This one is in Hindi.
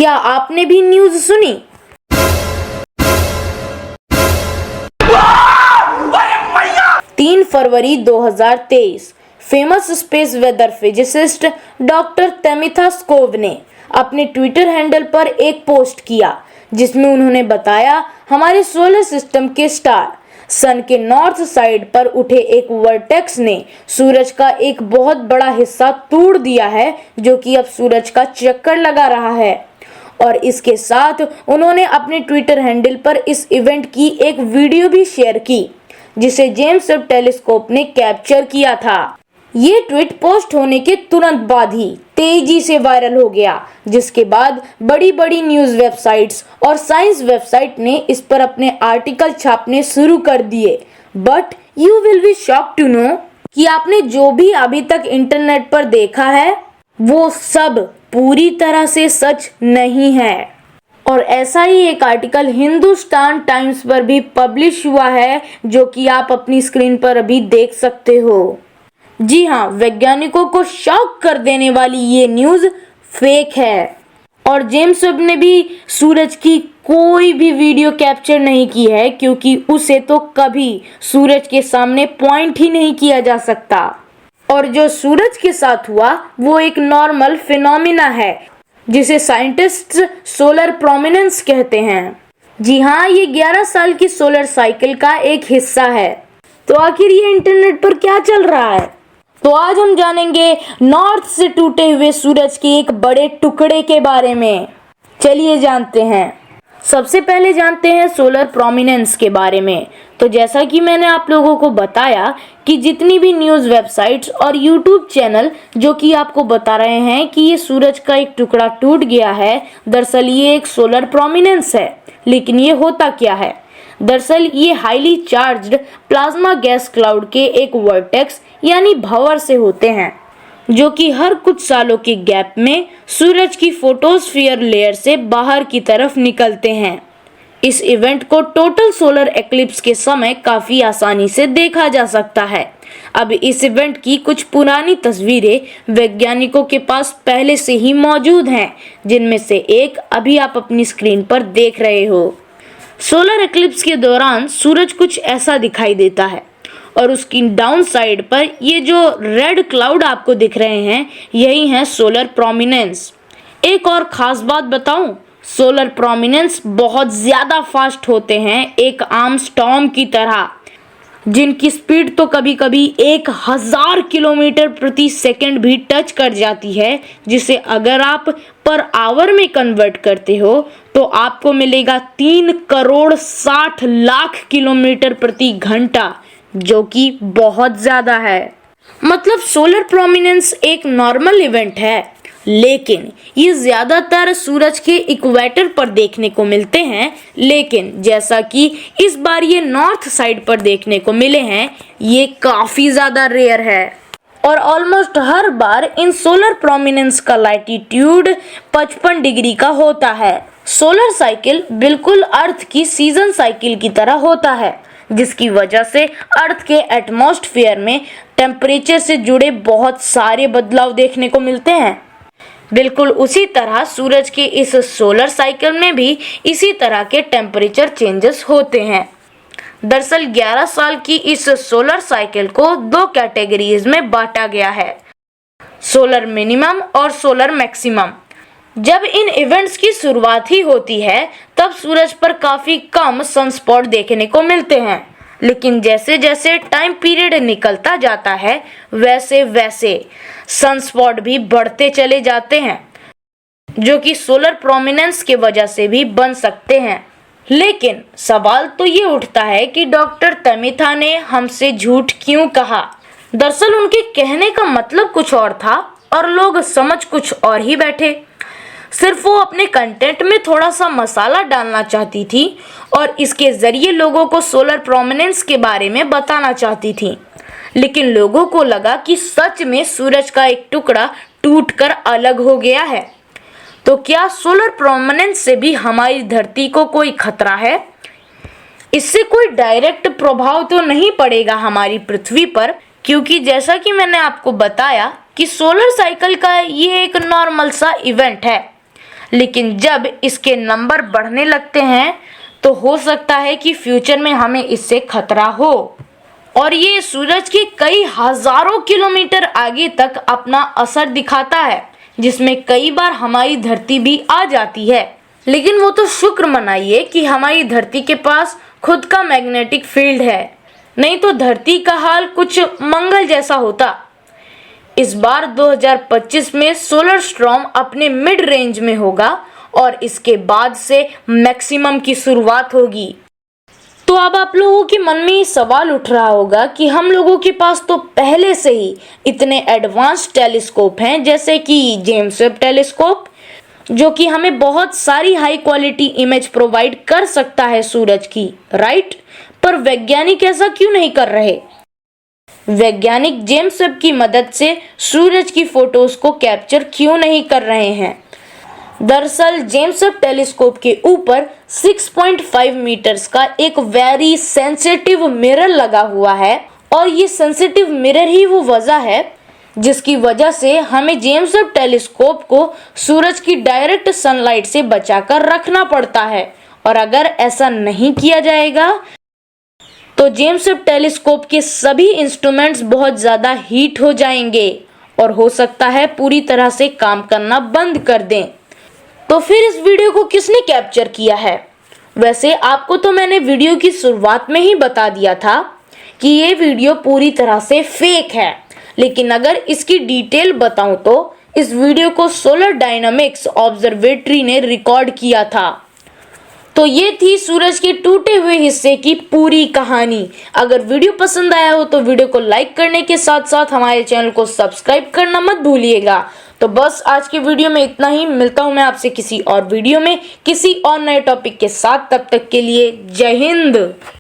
क्या आपने भी न्यूज़ सुनी? तीन फरवरी 2023 famous space weather physicist doctor Tamitha Skov ने अपने ट्विटर हैंडल पर एक पोस्ट किया जिसमें उन्होंने बताया हमारे सोलर सिस्टम के स्टार सन के नॉर्थ साइड पर उठे एक वर्टेक्स ने सूरज का एक बहुत बड़ा हिस्सा तोड़ दिया है जो कि अब सूरज का चक्कर लगा रहा है। और इसके साथ उन्होंने अपने ट्विटर हैंडल पर इस इवेंट की एक वीडियो भी शेयर की जिसे जेम्स वेब टेलीस्कोप ने कैप्चर किया था। ये ट्वीट पोस्ट होने के तुरंत बाद ही तेजी से वायरल हो गया, जिसके बाद बड़ी बड़ी न्यूज़ वेबसाइट्स और साइंस वेबसाइट ने इस पर अपने आर्टिकल छापने शुरू कर दिए। But you will be shocked to know कि आपने जो भी अभी तक इंटरनेट पर देखा है वो सब पूरी तरह से सच नहीं है। और ऐसा ही एक आर्टिकल हिंदुस्तान टाइम्स पर भी पब्लिश हुआ है जो कि आप अपनी स्क्रीन पर अभी देख सकते हो। जी हाँ, वैज्ञानिकों को शॉक कर देने वाली ये न्यूज़ फेक है। और जेम्स वेब ने भी सूरज की कोई भी वीडियो कैप्चर नहीं की है क्योंकि उसे तो कभी सूरज के सामने पॉइंट ही नहीं किया जा सकता। और जो सूरज के साथ हुआ वो एक नॉर्मल फिनोमिना है जिसे साइंटिस्ट्स सोलर प्रोमिनेंस कहते हैं। जी हाँ, ये 11 साल की सोलर साइकिल का एक हिस्सा है। तो आखिर ये इंटरनेट पर क्या चल रहा है? तो आज हम जानेंगे नॉर्थ से टूटे हुए सूरज के एक बड़े टुकड़े के बारे में। चलिए जानते हैं। सबसे पहले जानते हैं सोलर प्रोमिनेंस के बारे में। तो जैसा कि मैंने आप लोगों को बताया कि जितनी भी न्यूज़ वेबसाइट्स और यूट्यूब चैनल जो कि आपको बता रहे हैं कि ये सूरज का एक टुकड़ा टूट गया है, दरअसल ये एक सोलर प्रोमिनेंस है। लेकिन ये होता क्या है? दरअसल ये highly charged plasma gas cloud के एक वर्टेक्स यानी भंवर से होते हैं जो कि हर कुछ सालों के गैप में सूरज की फोटोस्फीयर लेयर से बाहर की तरफ निकलते हैं। इस इवेंट को टोटल सोलर एक्लिप्स के समय काफी आसानी से देखा जा सकता है। अब इस इवेंट की कुछ पुरानी तस्वीरें वैज्ञानिकों के पास पहले से ही मौजूद हैं, जिनमें से एक अभी आप अपनी स्क्रीन पर देख रहे हो। सोलर एक्लिप्स के दौरान सूरज कुछ ऐसा दिखाई देता है और उसकी डाउन साइड पर ये जो रेड क्लाउड आपको दिख रहे हैं यही है सोलर प्रोमिनेंस। एक और खास बात बताऊं, सोलर प्रोमिनेंस बहुत ज्यादा फास्ट होते हैं, एक आम स्टॉर्म की तरह, जिनकी स्पीड तो कभी कभी 1000 किलोमीटर प्रति सेकंड भी टच कर जाती है, जिसे अगर आप पर आवर में कन्वर्ट करते हो तो आपको मिलेगा 3,60,00,000 किलोमीटर प्रति घंटा, जो कि बहुत ज्यादा है। मतलब सोलर प्रोमिनेंस एक नॉर्मल इवेंट है, लेकिन ये ज्यादातर सूरज के इक्वेटर पर देखने को मिलते हैं। लेकिन जैसा कि इस बार ये नॉर्थ साइड पर देखने को मिले हैं, ये काफी ज्यादा रेयर है। और ऑलमोस्ट हर बार इन सोलर प्रोमिनेंस का लैटिट्यूड 55 डिग्री का होता है। सोलर साइकिल बिल्कुल अर्थ की सीजन साइकिल की तरह होता है, जिसकी वजह से अर्थ के एटमॉस्फेयर में टेम्परेचर से जुड़े बहुत सारे बदलाव देखने को मिलते हैं। बिल्कुल उसी तरह सूरज के इस सोलर साइकिल में भी इसी तरह के टेम्परेचर चेंजेस होते हैं। दरअसल 11 साल की इस सोलर साइकिल को दो कैटेगरीज में बांटा गया है, सोलर मिनिमम और सोलर मैक्सिमम। जब इन इवेंट्स की शुरुआत ही होती है तब सूरज पर काफी कम सनस्पॉट देखने को मिलते हैं, लेकिन जैसे जैसे टाइम पीरियड निकलता जाता है वैसे वैसे सनस्पॉट भी बढ़ते चले जाते हैं, जो कि सोलर प्रोमिनेंस के वजह से भी बन सकते हैं। लेकिन सवाल तो ये उठता है कि डॉक्टर तेमिथा ने हमसे झूठ क्यों कहा? दरअसल उनके कहने का मतलब कुछ और था और लोग समझ कुछ और ही बैठे। सिर्फ वो अपने कंटेंट में थोड़ा सा मसाला डालना चाहती थी और इसके जरिए लोगों को सोलर प्रोमिनेंस के बारे में बताना चाहती थी। लेकिन लोगों को लगा कि सच में सूरज का एक टुकड़ा टूटकर अलग हो गया है। तो क्या सोलर प्रोमिनेंस से भी हमारी धरती को कोई खतरा है? इससे कोई डायरेक्ट प्रभाव तो नहीं पड़ेगा हमारी पृथ्वी पर, क्योंकि जैसा कि मैंने आपको बताया कि सोलर साइकिल का ये एक नॉर्मल सा इवेंट है। लेकिन जब इसके नंबर बढ़ने लगते हैं तो हो सकता है कि फ्यूचर में हमें इससे खतरा हो और ये सूरज के कई हजारों किलोमीटर आगे तक अपना असर दिखाता है, जिसमें कई बार हमारी धरती भी आ जाती है। लेकिन वो तो शुक्र मनाइए कि हमारी धरती के पास खुद का मैग्नेटिक फील्ड है, नहीं तो धरती का हाल कुछ मंगल जैसा होता। इस बार 2025 में सोलर स्टॉर्म अपने मिड रेंज में होगा और इसके बाद से मैक्सिमम की शुरुआत होगी। तो अब आप लोगों के मन में ये सवाल उठ रहा होगा कि हम लोगों के पास तो पहले से ही इतने एडवांस टेलीस्कोप हैं, जैसे कि जेम्स वेब टेलीस्कोप, जो कि हमें बहुत सारी हाई क्वालिटी इमेज प्रोवाइड कर सकता है सूरज की, राइट? पर वैज्ञानिक ऐसा क्यों नहीं कर रहे? वैज्ञानिक जेम्स वेब की मदद से सूरज की फोटोज को कैप्चर क्यों नहीं कर रहे हैं? दरअसल जेम्स वेब टेलीस्कोप के ऊपर 6.5 मीटर्स का एक वेरी सेंसिटिव मिरर लगा हुआ है और ये सेंसिटिव मिरर ही वो वजह है जिसकी वजह से हमें जेम्स वेब टेलीस्कोप को सूरज की डायरेक्ट सनलाइट से बचाकर रखना पड़ता है। और अगर ऐसा नहीं किया जाएगा तो जेम्स वेब टेलीस्कोप के सभी इंस्ट्रूमेंट्स बहुत ज़्यादा हीट हो जाएंगे और हो सकता है पूरी तरह से काम करना बंद कर दें। तो फिर इस वीडियो को किसने कैप्चर किया है? वैसे आपको तो मैंने वीडियो की शुरुआत में ही बता दिया था कि ये वीडियो पूरी तरह से फेक है, लेकिन अगर इसकी डिटेल बताऊं तो इस वीडियो को सोलर डायनामिक्स ऑब्जर्वेटरी ने रिकॉर्ड किया था। तो ये थी सूरज के टूटे हुए हिस्से की पूरी कहानी। अगर वीडियो पसंद आया हो तो वीडियो को लाइक करने के साथ साथ हमारे चैनल को सब्सक्राइब करना मत भूलिएगा। तो बस आज के वीडियो में इतना ही। मिलता हूं मैं आपसे किसी और वीडियो में किसी और नए टॉपिक के साथ। तब तक के लिए जय हिंद।